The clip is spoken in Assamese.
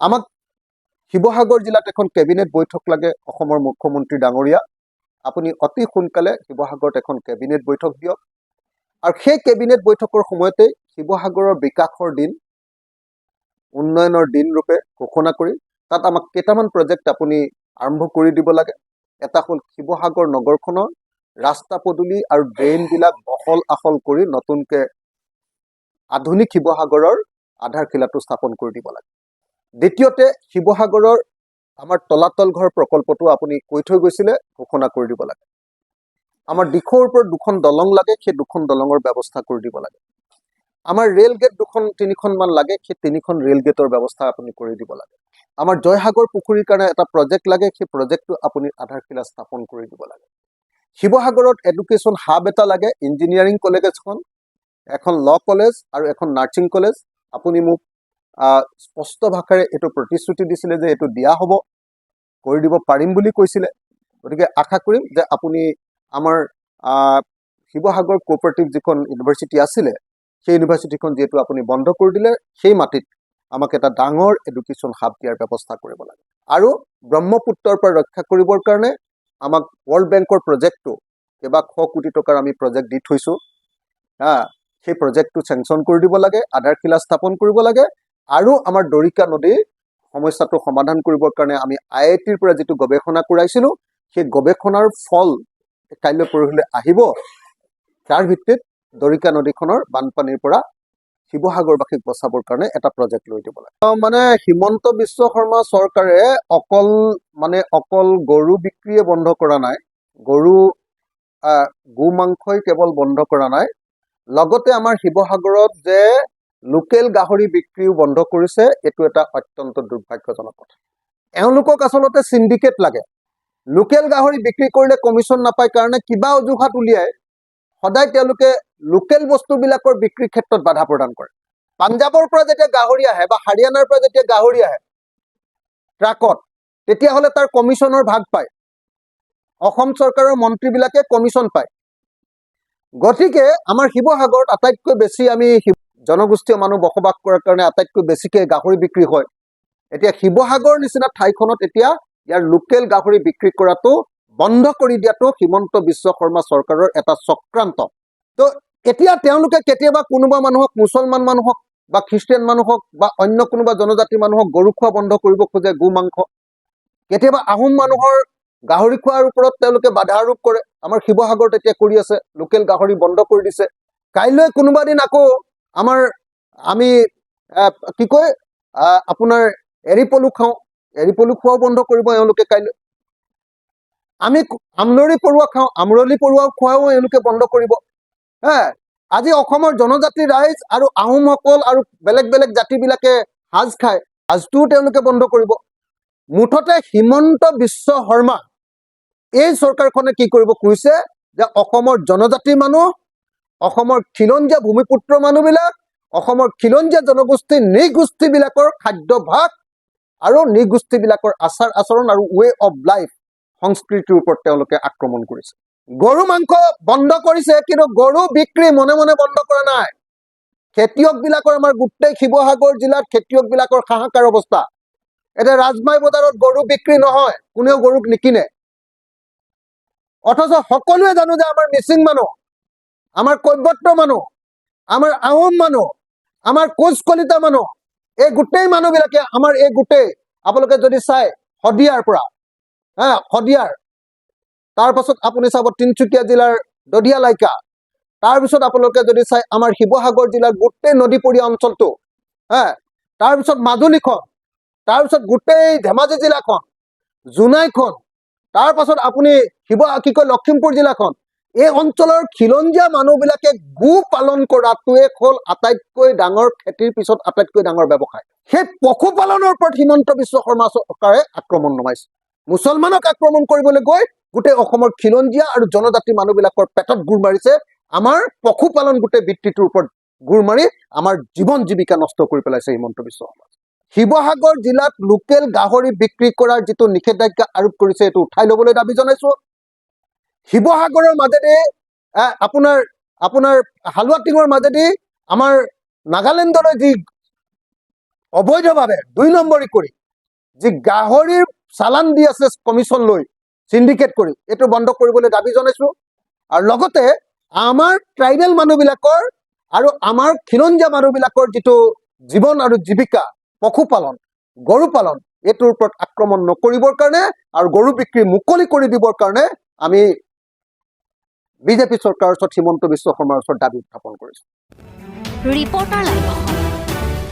আমাক শিৱসাগৰ জিলাত এখন কেবিনেট বৈঠক লাগে অসমৰ মুখ্যমন্ত্ৰী ডাঙৰীয়া আপুনি অতি সোনকালে শিৱসাগৰত এখন কেবিনেট বৈঠক দিয়ক আৰু সেই কেবিনেট বৈঠকৰ সময়তে শিৱসাগৰৰ বিকাশৰ দিন উন্নয়নৰ দিন ৰূপে ঘোষণা কৰি তাত আমাক কেইটামান প্ৰজেক্ট আপুনি আৰম্ভ কৰি দিব লাগে এটা হ'ল শিৱসাগৰ নগৰখনৰ ৰাস্তা পদূলি আৰু ড্ৰেইনবিলাক বহল আহল কৰি নতুনকৈ আধুনিক শিৱসাগৰৰ আধাৰশিলাটো স্থাপন কৰি দিব লাগে দ্বিতীয়তে শিৱসাগৰৰ আমাৰ তলাতল ঘৰ প্ৰকল্পটো আপুনি কৈ থৈ গৈছিলে ঘোষণা কৰি দিব লাগে আমাৰ দিশৰ ওপৰত দুখন দলং লাগে সেই দুখন দলঙৰ ব্যৱস্থা কৰি দিব লাগে আমাৰ ৰেল গেট দুখন তিনিখনমান লাগে সেই তিনিখন ৰেল গেটৰ ব্যৱস্থা আপুনি কৰি দিব লাগে আমাৰ জয়সাগৰ পুখুৰীৰ কাৰণে এটা প্ৰজেক্ট লাগে সেই প্ৰজেক্টটো আপুনি আধাৰশিলা স্থাপন কৰি দিব লাগে শিৱসাগৰত এডুকেশ্যন হাব এটা লাগে ইঞ্জিনিয়াৰিং কলেজ এখন ল কলেজ আৰু এখন নাৰ্ছিং কলেজ আপুনি মোক স্পষ্ট ভাষাৰে এইটো প্ৰতিশ্ৰুতি দিছিলে যে এইটো দিয়া হ'ব কৰি দিব পাৰিম বুলি কৈছিলে গতিকে আশা কৰিম যে আপুনি আমাৰ শিৱসাগৰ কোঅপাৰেটিভ যিখন ইউনিভাৰ্চিটি আছিলে সেই ইউনিভাৰ্চিটিখন যিহেতু আপুনি বন্ধ কৰি দিলে সেই মাটিত আমাক এটা ডাঙৰ এডুকেশ্যন হাব দিয়াৰ ব্যৱস্থা কৰিব লাগে আৰু ব্ৰহ্মপুত্ৰৰ পৰা ৰক্ষা কৰিবৰ কাৰণে আমাক ৱৰ্ল্ড বেংকৰ প্ৰজেক্টটো কেইবা শ কোটি টকাৰ আমি প্ৰজেক্ট দি থৈছোঁ সেই প্ৰজেক্টটো চেংচন কৰি দিব লাগে আধাৰশিলা স্থাপন কৰিব লাগে আৰু আমাৰ দৰিকা নদীৰ সমস্যাটো সমাধান কৰিবৰ কাৰণে আমি IITৰ পৰা যিটো গৱেষণা কৰাইছিলোঁ সেই গৱেষণাৰ ফল কাইলৈ পৰহিলৈ আহিব তাৰ ভিত্তিত দৰিকা নদীখনৰ বানপানীৰ পৰা শিৱসাগৰবাসীক বচাবৰ কাৰণে এটা প্ৰজেক্ট লৈ দিব লাগে মানে হিমন্ত বিশ্ব শৰ্মা চৰকাৰে অকল গৰু বিক্ৰীয়ে বন্ধ কৰা নাই গৰু গো মাংসই কেৱল বন্ধ কৰা নাই লগতে আমাৰ শিৱসাগৰত যে লোকেল গাহৰি বিক্ৰীও বন্ধ কৰিছে এইটো এটা অত্যন্ত দুৰ্ভাগ্যজনক কথা এওঁলোকক আচলতে সিন্ডিকেট লাগে লোকেল গাহৰি বিক্ৰী কৰিলে কমিশ্যন নাপায় কাৰণে কিবা অজুহাত উলিয়াই সদায় তেওঁলোকে লোকেল বস্তুবিলাকৰ বিক্ৰীৰ ক্ষেত্ৰত বাধা প্ৰদান কৰে পাঞ্জাবৰ পৰা যেতিয়া গাহৰি আহে বা হাৰিয়ানাৰ পৰা যেতিয়া গাহৰি আহে ট্ৰাকত তেতিয়াহ'লে তাৰ কমিশ্যনৰ ভাগ পায় অসম চৰকাৰৰ মন্ত্ৰীবিলাকে কমিশ্যন পায় গতিকে আমাৰ শিৱসাগৰত আটাইতকৈ বেছি আমি জনগোষ্ঠীয় মানুহ বসবাস কৰাৰ কাৰণে আটাইতকৈ বেছিকৈ গাহৰি বিক্ৰী হয় এতিয়া শিৱসাগৰ নিচিনা ঠাইখনত এতিয়া ইয়াৰ লোকেল গাহৰি বিক্ৰী কৰাটো বন্ধ কৰি দিয়াটো হিমন্ত বিশ্ব শৰ্মা চৰকাৰৰ এটা চক্ৰান্ত তো এতিয়া তেওঁলোকে কেতিয়াবা কোনোবা মানুহক মুছলমান মানুহক বা খ্ৰীষ্টিয়ান মানুহক বা অন্য কোনোবা জনজাতি মানুহক গৰু খোৱা বন্ধ কৰিব খোজে গো মাংস কেতিয়াবা আহোম মানুহৰ গাহৰি খোৱাৰ ওপৰত তেওঁলোকে বাধা আৰোপ কৰে আমাৰ শিৱসাগৰত এতিয়া কৰি আছে লোকেল গাহৰি বন্ধ কৰি দিছে কাইলৈ কোনোবা দিন আকৌ আমি কি কয় আপোনাৰ এৰি পলু খোৱাও বন্ধ কৰিব এওঁলোকে কাইলৈ আমি আমলৰি পৰুৱা খাওঁ আমৰলি পৰুৱা খোৱাও এওঁলোকে বন্ধ কৰিব আজি অসমৰ জনজাতি ৰাইজ আৰু আহোমসকল আৰু বেলেগ বেলেগ জাতিবিলাকে সাজ খায় সাজটোও তেওঁলোকে বন্ধ কৰিব মুঠতে হিমন্ত বিশ্ব শৰ্মা এই চৰকাৰখনে কি কৰিব কৈছে যে অসমৰ জনজাতি মানুহ অসমৰ খিলঞ্জীয়া ভূমিপুত্ৰ মানুহবিলাক অসমৰ খিলঞ্জীয়া জনগোষ্ঠী নৃগোষ্ঠীবিলাকৰ খাদ্যভাস আৰু নৃগোষ্ঠীবিলাকৰ আচাৰ আচৰণ আৰু ৱে অফ লাইফ সংস্কৃতিৰ ওপৰত তেওঁলোকে আক্ৰমণ কৰিছে গৰু মাংস বন্ধ কৰিছে কিন্তু গৰু বিক্ৰী মনে মনে বন্ধ কৰা নাই খেতিয়কবিলাকৰ আমাৰ গোটেই শিৱসাগৰ জিলাত খেতিয়কবিলাকৰ হাহাকাৰ অৱস্থা এতিয়া ৰাজমাই বজাৰত গৰু বিক্ৰী নহয় কোনেও গৰুক নিকিনে অথচ সকলোৱে জানো যে আমাৰ মিচিং মানুহ আমাৰ কৈবৰ্ত মানুহ আমাৰ আহোম মানুহ আমাৰ কোচ কলিতা মানুহ এই গোটেই মানুহবিলাকে আমাৰ এই গোটেই আপোনালোকে যদি চাই শদিয়াৰ পৰা শদিয়াৰ তাৰপাছত আপুনি চাব তিনিচুকীয়া জিলাৰ দধিয়া লাইকা তাৰপিছত আপোনালোকে যদি চাই আমাৰ শিৱসাগৰ জিলাৰ গোটেই নদীপৰীয়া অঞ্চলটো তাৰপিছত মাজুলীখন তাৰপিছত গোটেই ধেমাজি জিলাখন জোনাইখন তাৰপাছত আপুনি লখিমপুৰ জিলাখন এই অঞ্চলৰ খিলঞ্জীয়া মানুহবিলাকে গো পালন কৰাটোৱে হ'ল আটাইতকৈ ডাঙৰ খেতিৰ পিছত আটাইতকৈ ডাঙৰ ব্যৱসায় সেই পশুপালনৰ ওপৰত হিমন্ত বিশ্ব শৰ্মা চৰকাৰে আক্ৰমণ নমাইছে মুছলমানক আক্ৰমণ কৰিবলৈ গৈ গোটেই অসমৰ খিলঞ্জীয়া আৰু জনজাতি মানুহবিলাকৰ পেটত গুৰ মাৰিছে আমাৰ পশুপালন গোটেই বৃত্তিটোৰ ওপৰত গুৰ মাৰি আমাৰ জীৱন জীৱিকা নষ্ট কৰি পেলাইছে হিমন্ত বিশ্ব শৰ্মা শিৱসাগৰ জিলাত লোকেল গাহৰি বিক্ৰী কৰাৰ যিটো নিষেধাজ্ঞা আৰোপ কৰিছে এইটো উঠাই ল'বলৈ দাবী জনাইছো শিৱসাগৰৰ মাজেদি আপোনাৰ হালুৱাটিঙৰ মাজেদি আমাৰ নাগালেণ্ডলৈ যি অবৈধভাৱে 2 নম্বৰী কৰি যি গাহৰিৰ চালান দি আছে কমিশ্যন লৈ সিন্ডিকেট কৰি এইটো বন্ধ কৰিবলৈ দাবী জনাইছো। আৰু লগতে আমাৰ ট্ৰাইবেল মানুহবিলাকৰ আৰু আমাৰ খিলঞ্জীয়া মানুহবিলাকৰ যিটো জীৱন আৰু জীৱিকা পশুপালন গৰু পালন এইটোৰ ওপৰত আক্ৰমণ নকৰিবৰ কাৰণে আৰু গৰু বিক্ৰী মুকলি কৰি দিবৰ কাৰণে আমি বিজেপি চৰকাৰৰ ওচৰত হিমন্ত বিশ্ব শৰ্মাৰ ওচৰত দাবী উত্থাপন কৰিছো। Reporter live